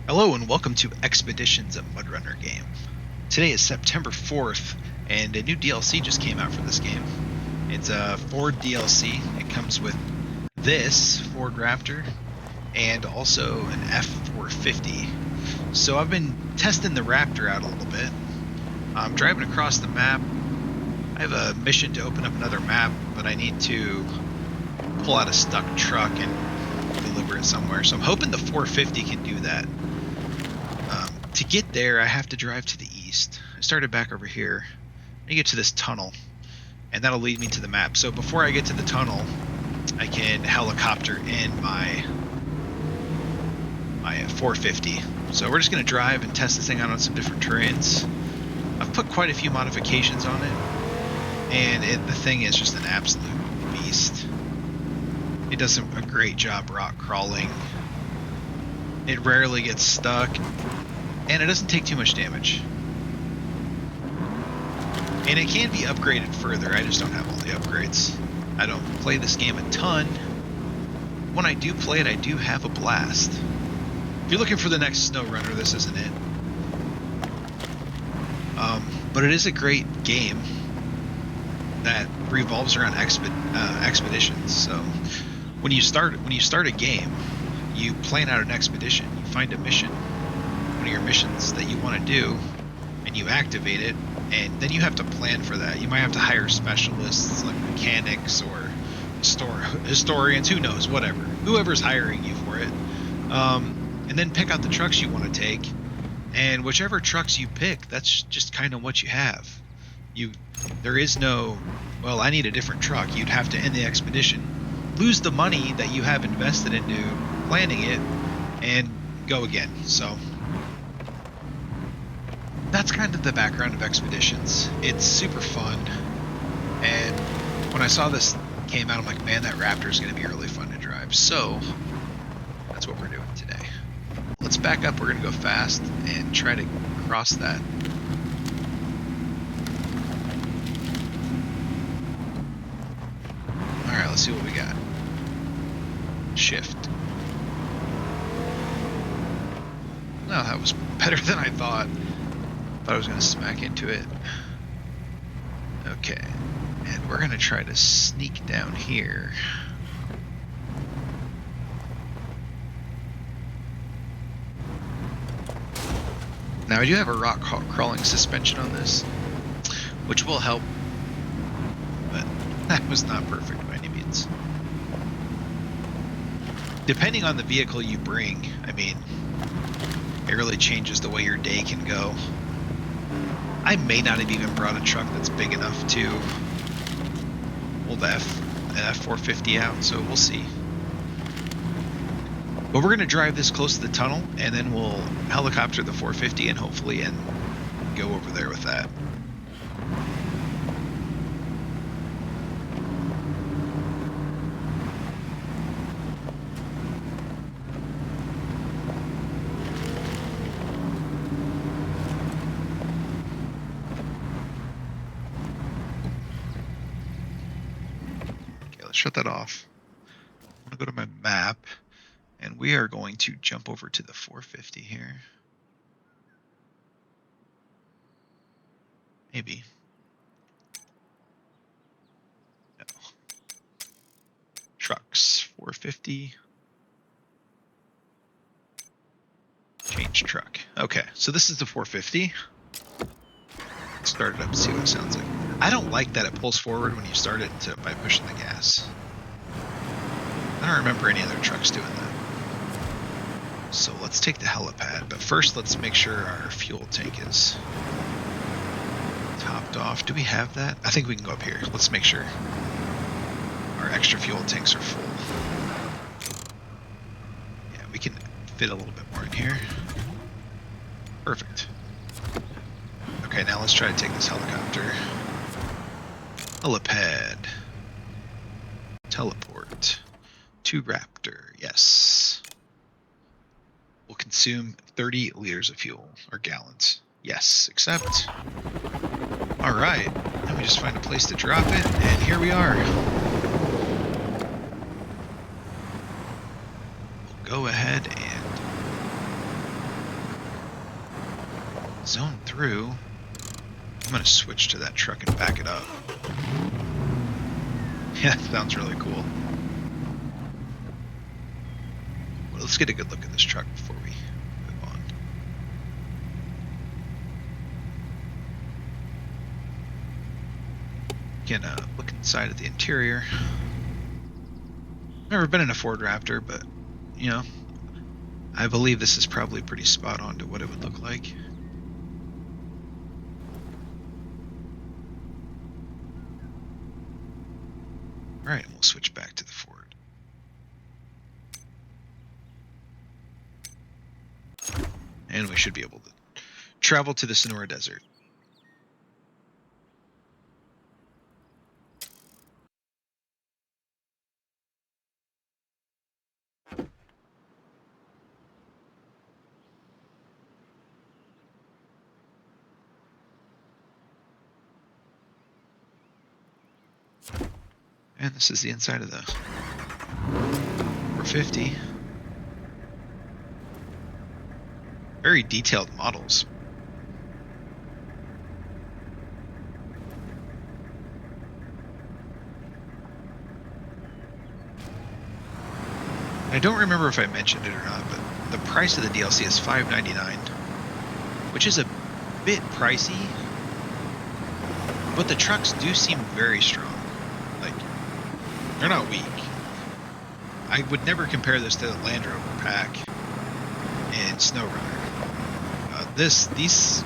Hello and welcome to Expeditions of MudRunner Game. Today is September 4th, and a new DLC just came out for this game. It's a Ford DLC. It comes with this Ford Raptor and also an F-450. So I've been testing the Raptor out a little bit. I'm driving across the map. I have a mission to open up another map, but I need to pull out a stuck truck and deliver it somewhere. So I'm hoping the 450 can do that. To get there, I have to drive to the east. I started back over here. I get to this tunnel, and that'll lead me to the map. So before I get to the tunnel, I can helicopter in my 450. So we're just going to drive and test this thing out on some different terrains. I've put quite a few modifications on it, and the thing is just an absolute beast. It does a great job rock crawling. It rarely gets stuck. And it doesn't take too much damage. And it can be upgraded further. I just don't have all the upgrades. I don't play this game a ton. When I do play it, I do have a blast. If you're looking for the next SnowRunner, this isn't it. But it is a great game that revolves around expeditions. So when you start a game, you plan out an expedition. You find a mission. One of your missions that you want to do, and you activate it, and then you have to plan for that. You might have to hire specialists like mechanics or historians, who knows, whoever's hiring you for it, and then pick out the trucks you want to take, and whichever trucks you pick, that's just kind of what you have. There is no, well, I need a different truck. You'd have to end the expedition, lose the money that you have invested into planning it, and go again. So that's kind of the background of Expeditions. It's super fun, and when I saw this came out, I'm like, man, that Raptor is going to be really fun to drive. So that's what we're doing today. Let's back up. We're going to go fast and try to cross that. All right, let's see what we got. Shift. No, that was better than I thought. Thought I was going to smack into it. Okay, and we're going to try to sneak down here. Now I do have a rock crawling suspension on this, which will help, but that was not perfect by any means. Depending on the vehicle you bring, I mean, it really changes the way your day can go. I may not have even brought a truck that's big enough to hold the F-450 out, so we'll see. But we're going to drive this close to the tunnel, and then we'll helicopter the 450 and hopefully go over there with that. Shut that off. I'm going to go to my map, and we are going to jump over to the 450 here. Maybe. No. Trucks, 450. Change truck. Okay, so this is the 450. Let's start it up and see what it sounds like. I don't like that it pulls forward when you start it by pushing the gas. I don't remember any other trucks doing that. So let's take the helipad, but first let's make sure our fuel tank is topped off. Do we have that? I think we can go up here. Let's make sure our extra fuel tanks are full. Yeah, we can fit a little bit more in here. Perfect. Okay, now let's try to take this helicopter. Helipad. Teleport. To Raptor. Yes. Will consume 30 liters of fuel, or gallons. Yes, accept. Alright. Now we just find a place to drop it, and here we are. We'll go ahead and zone through. I'm going to switch to that truck and back it up. Yeah, that sounds really cool. Well, let's get a good look at this truck before we move on. You can look inside of the interior. Never been in a Ford Raptor, but, you know, I believe this is probably pretty spot on to what it would look like. All right, and we'll switch back to the Ford. And we should be able to travel to the Sonora Desert. And this is the inside of the F-450. Very detailed models. I don't remember if I mentioned it or not, but the price of the DLC is $5.99, which is a bit pricey, but the trucks do seem very strong. Like, they're not weak. I would never compare this to the Land Rover pack and SnowRunner. These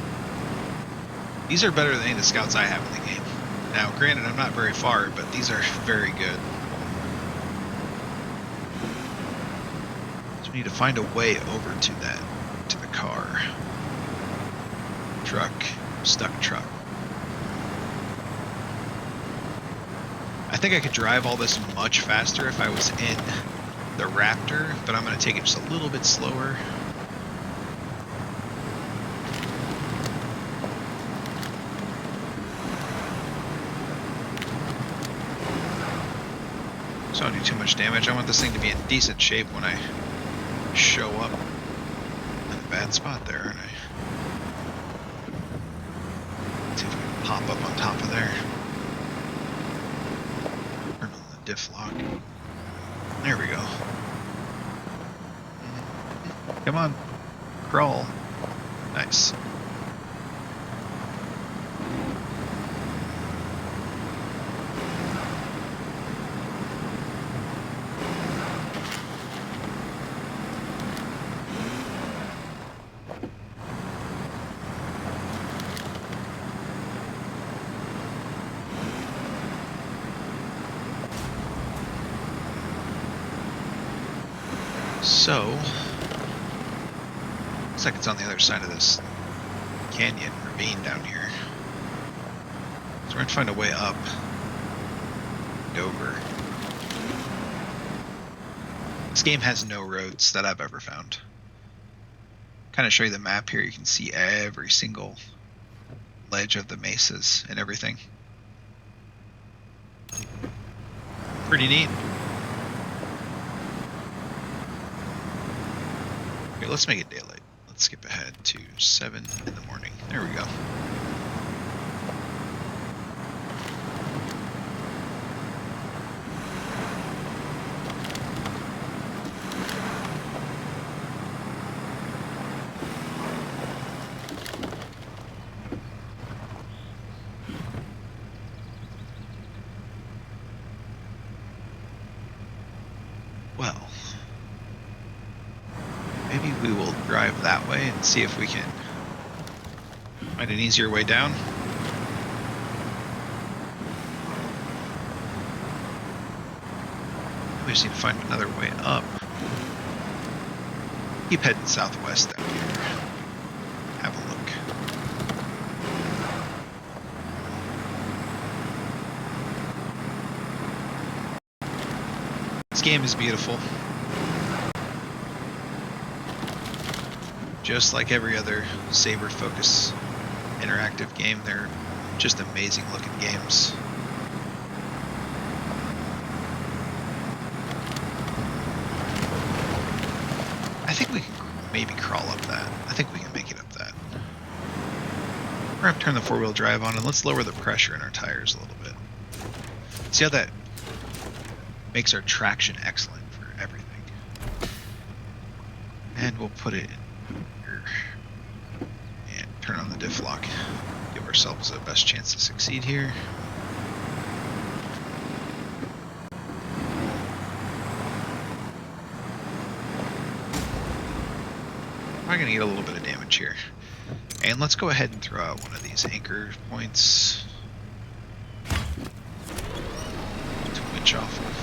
are better than any of the Scouts I have in the game. Now, granted, I'm not very far, but these are very good. So we need to find a way over to the car. Stuck truck. I think I could drive all this much faster if I was in the Raptor, but I'm going to take it just a little bit slower. So I don't do too much damage. I want this thing to be in decent shape when I show up. In a bad spot there, aren't I? Let's see if we can pop up on top of there. Turn on the diff lock. There we go. Come on. Crawl. Nice. So, looks like it's on the other side of this canyon ravine down here. So we're going to find a way up and over. This game has no roads that I've ever found. Kind of show you the map here. You can see every single ledge of the mesas and everything. Pretty neat. Okay, let's make it daylight. Let's skip ahead to 7 in the morning. There we go. Well, maybe we will drive that way and see if we can find an easier way down. We just need to find another way up. Keep heading southwest down here. Have a look. This game is beautiful. Just like every other Saber Focus interactive game, they're just amazing looking games. I think we can maybe crawl up that. I think we can make it up that. We're going to turn the four-wheel drive on, and let's lower the pressure in our tires a little bit. See how that makes our traction excellent for everything. And we'll put it in here and turn on the diff lock. Give ourselves the best chance to succeed here. We're going to get a little bit of damage here. And let's go ahead and throw out one of these anchor points to winch off of.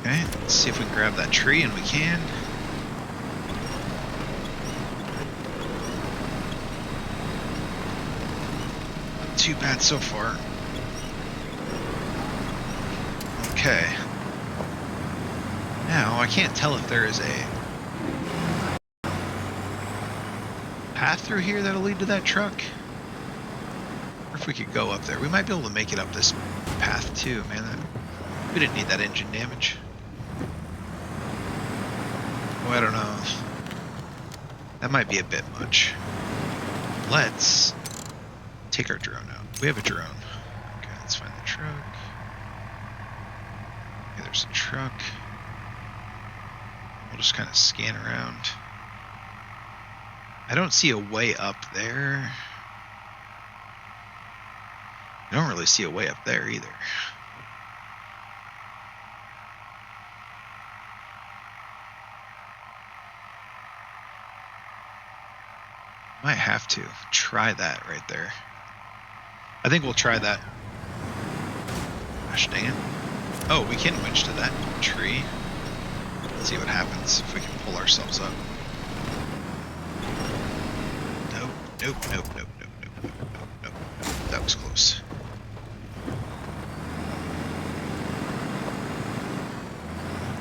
Okay, let's see if we can grab that tree, and we can. Not too bad so far. Okay. Now, I can't tell if there is a path through here that'll lead to that truck. Or if we could go up there. We might be able to make it up this path too, man. We didn't need that engine damage. Oh, I don't know. That might be a bit much. Let's take our drone out. We have a drone. Okay, let's find the truck. Okay, there's a truck. We'll just kind of scan around. I don't see a way up there. I don't really see a way up there either. Might have to try that right there. I think we'll try that. Gosh dang it. Oh, we can winch to that tree. Let's see what happens if we can pull ourselves up. Nope, nope, nope, nope, nope, nope, nope, nope, nope, nope. That was close.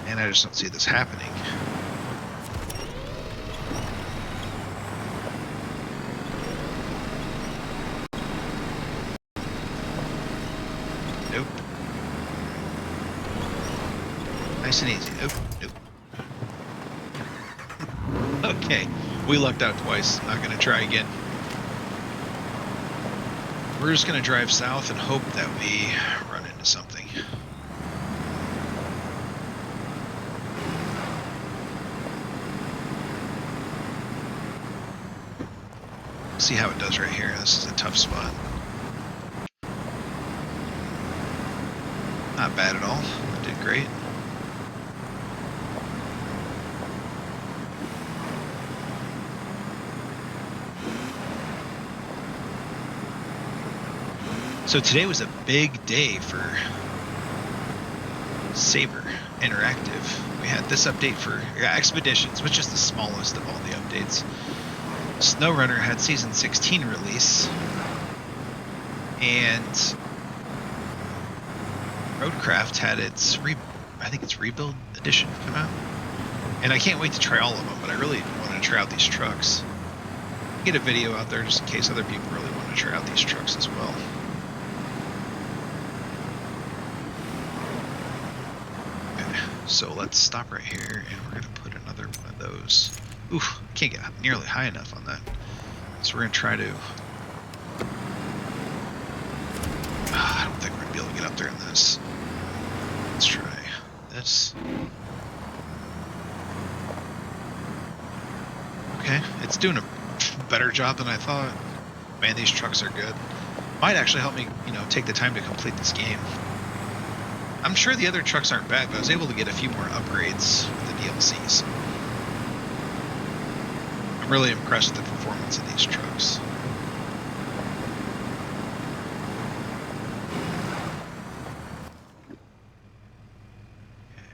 And I just don't see this happening. Nope. Nice and easy. Nope, nope. Okay, we lucked out twice. Not gonna try again. We're just gonna drive south and hope that we run into something. See how it does right here. This is a tough spot. Not bad at all. Did great. So today was a big day for Saber Interactive. We had this update for Expeditions, which is the smallest of all the updates. SnowRunner had Season 16 release, and Roadcraft had its I think it's Rebuild Edition come out. And I can't wait to try all of them, but I really want to try out these trucks. Get a video out there just in case other people really want to try out these trucks as well. Okay, so let's stop right here, and we're going to put another one of those. Oof, can't get nearly high enough on that. So we're going to try to... I don't think we're going to be able to get up there in this. Let's try this. Okay, it's doing a better job than I thought. Man, these trucks are good. Might actually help me, take the time to complete this game. I'm sure the other trucks aren't bad, but I was able to get a few more upgrades with the DLCs. I'm really impressed with the performance of these trucks. Okay.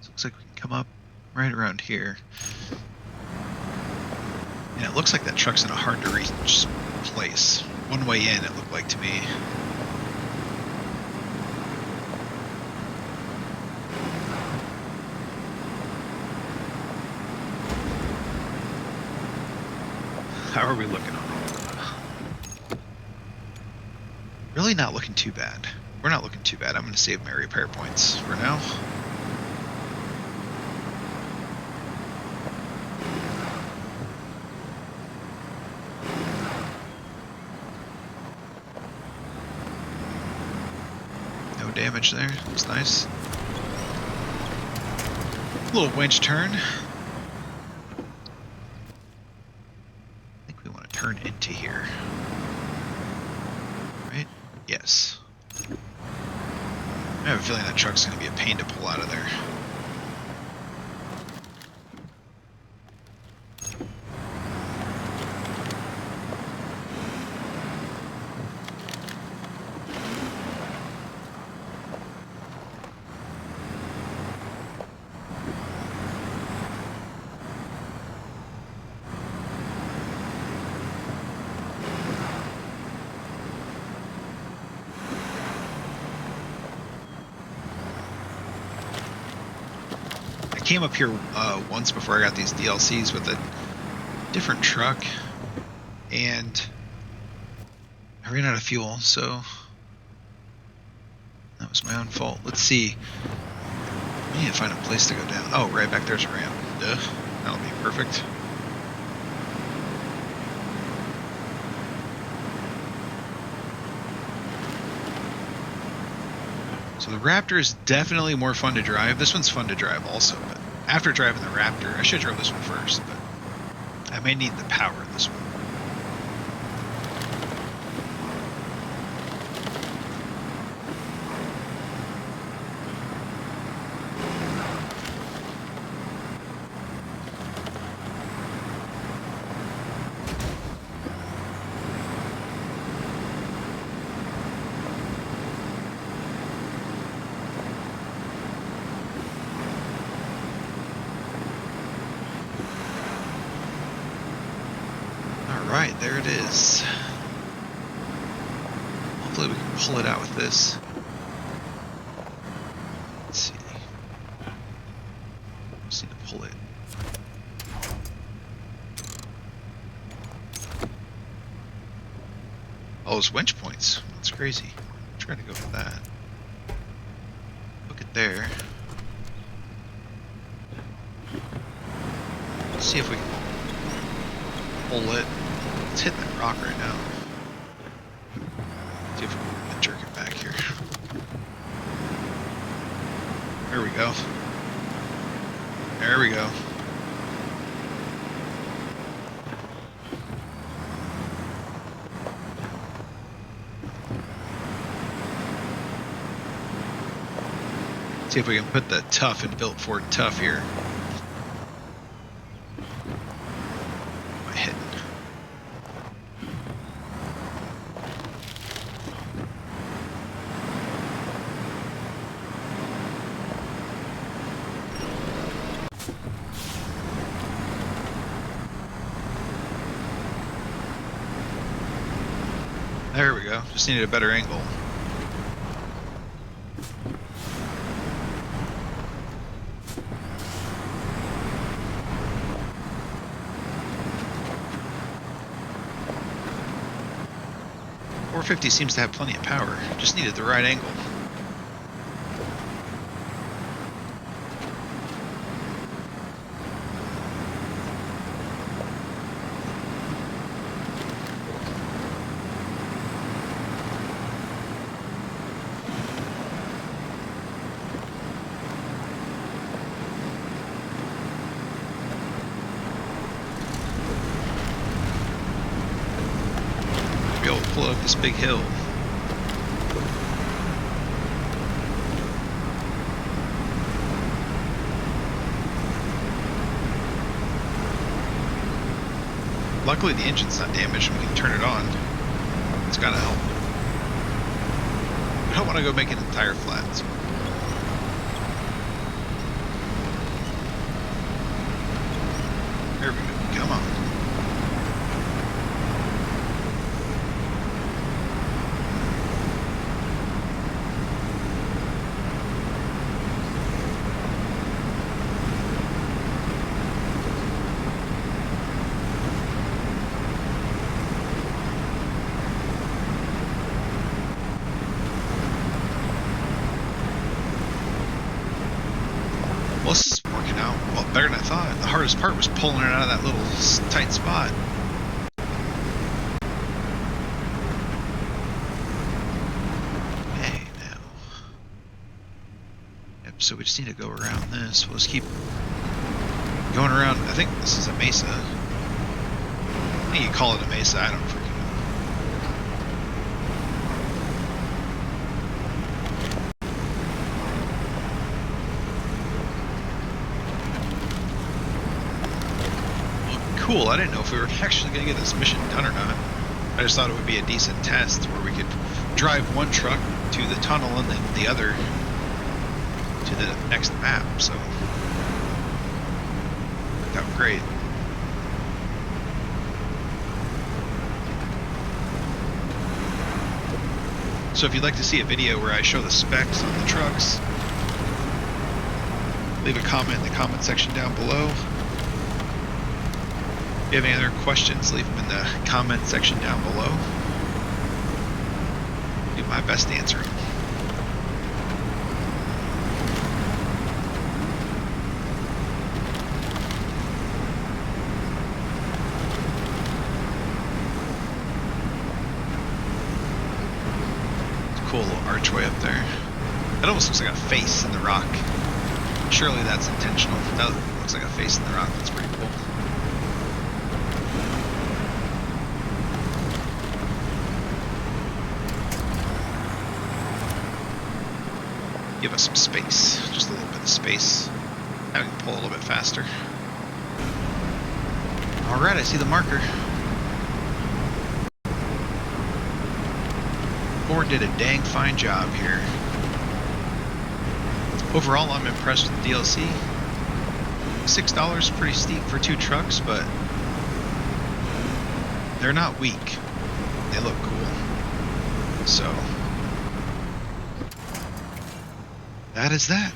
So it looks like we can come up right around here. And it looks like that truck's in a hard to reach place. One way in, it looked like to me. How are we looking on it? Really not looking too bad. We're not looking too bad. I'm going to save my repair points for now. damage there. That's nice. Little winch turn. I think we want to turn into here. Right? Yes. I have a feeling that truck's going to be a pain to pull out of there. Came up here once before I got these DLCs with a different truck, and I ran out of fuel, so that was my own fault. Let's see. I need to find a place to go down. Oh, right back there's a ramp. Duh. That'll be perfect. So the Raptor is definitely more fun to drive. This one's fun to drive also, but after driving the Raptor, I should have drove this one first, but I may need the power of this one. Alright, there it is. Hopefully we can pull it out with this. Let's see. Just need to pull it. Oh, those winch points. That's crazy. I'm trying to go for that. Look at there. Let's see if we can pull it. Let's hit that rock right now. See if we can jerk it back here. There we go. There we go. See if we can put the tough and built Ford tough here. Am I hitting? There we go. Just needed a better angle. F-450 seems to have plenty of power. Just needed the right angle. Be able to pull up this big hill. Luckily the engine's not damaged, we can turn it on. It's gotta help. I don't want to go make an entire flat. So. There we go, come on. Well, this is working out well better than I thought. The hardest part was pulling it out of that little tight spot. Hey, now. so we just need to go around this. We'll just keep going around. I think this is a mesa. I think you call it a mesa. I don't freaking know. Cool. I didn't know if we were actually going to get this mission done or not. I just thought it would be a decent test where we could drive one truck to the tunnel and then the other to the next map. So worked out great. So if you'd like to see a video where I show the specs on the trucks, leave a comment in the comment section down below. If you have any other questions, leave them in the comment section down below. Do my best to answer them. It's a cool little archway up there. It almost looks like a face in the rock. Surely that's intentional. That looks like a face in the rock. That's pretty cool. Give us some space, just a little bit of space. Now we can pull a little bit faster. Alright, I see the marker. Ford did a dang fine job here. Overall, I'm impressed with the DLC. $6 is pretty steep for 2 trucks, but they're not weak. They look cool. So that is that.